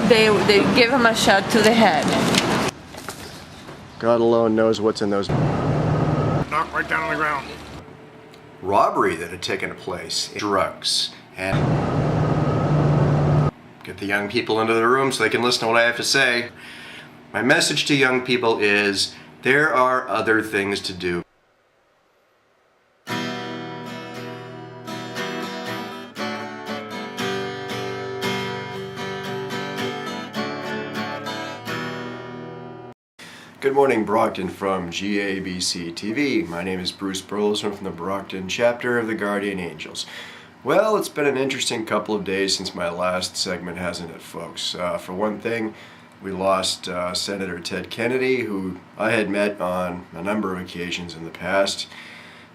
they give him a shot to the head. God alone knows what's in those. Knocked right down on the ground. Robbery that had taken place, drugs, and get the young people into the room so they can listen to what I have to say. My message to young people is there are other things to do. Good morning, Brockton from GABC TV. My name is Bruce Burleson from the Brockton chapter of the Guardian Angels. Well, it's been an interesting couple of days since my last segment, hasn't it, folks? For one thing, we lost Senator Ted Kennedy, who I had met on a number of occasions in the past.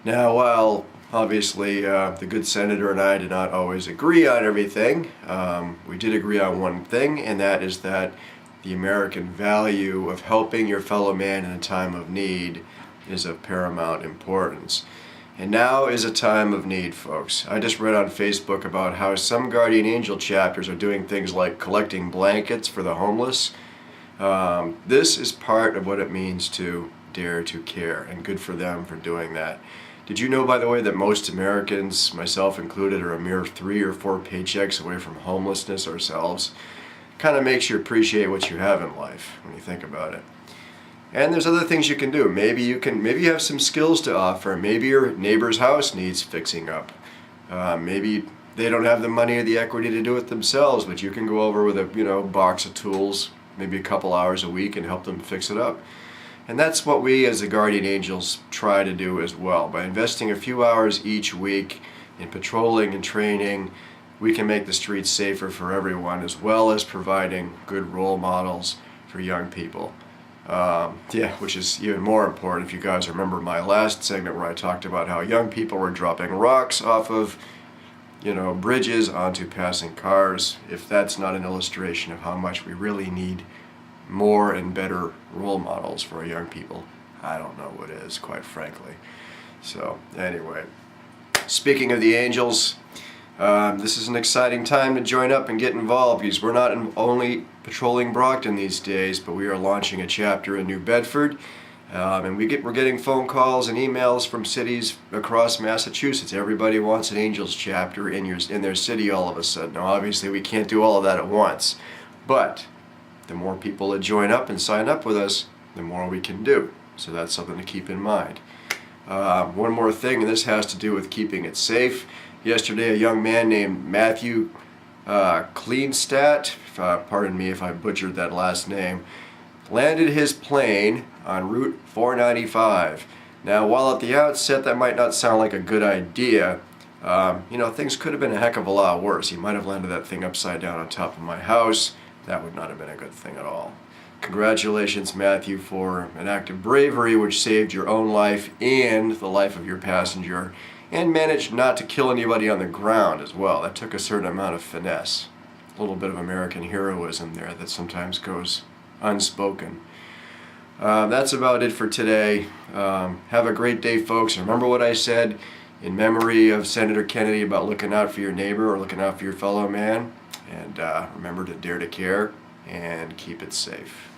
Now, while obviously the good senator and I did not always agree on everything, we did agree on one thing, and that is that the American value of helping your fellow man in a time of need is of paramount importance. And now is a time of need, folks. I just read on Facebook about how some Guardian Angel chapters are doing things like collecting blankets for the homeless. This is part of what it means to dare to care, and good for them for doing that. Did you know, by the way, that most Americans, myself included, are a mere 3 or 4 paychecks away from homelessness ourselves? Kind of makes you appreciate what you have in life when you think about it. And there's other things you can do. Maybe you have some skills to offer. Maybe your neighbor's house needs fixing up. Maybe they don't have the money or the equity to do it themselves, but you can go over with a box of tools, maybe a couple hours a week, and help them fix it up. And that's what we as the Guardian Angels try to do as well. By investing a few hours each week in patrolling and training, we can make the streets safer for everyone, as well as providing good role models for young people. Which is even more important if you guys remember my last segment where I talked about how young people were dropping rocks off of, bridges onto passing cars. If that's not an illustration of how much we really need more and better role models for our young people, I don't know what is, quite frankly. So, anyway, speaking of the Angels, this is an exciting time to join up and get involved, because we're not only patrolling Brockton these days, but we are launching a chapter in New Bedford, and we're getting phone calls and emails from cities across Massachusetts. Everybody wants an Angels chapter in their city all of a sudden. Now, obviously, we can't do all of that at once, but the more people that join up and sign up with us, the more we can do. So that's something to keep in mind. One more thing, and this has to do with keeping it safe. Yesterday, a young man named Matthew Kleinstadt, pardon me if I butchered that last name, landed his plane on Route 495. Now, while at the outset that might not sound like a good idea, things could have been a heck of a lot worse. He might have landed that thing upside down on top of my house. That would not have been a good thing at all. Congratulations, Matthew, for an act of bravery which saved your own life and the life of your passenger, and managed not to kill anybody on the ground as well. That took a certain amount of finesse. A little bit of American heroism there that sometimes goes unspoken. That's about it for today. Have a great day, folks. Remember what I said in memory of Senator Kennedy about looking out for your neighbor or looking out for your fellow man. And remember to dare to care and keep it safe.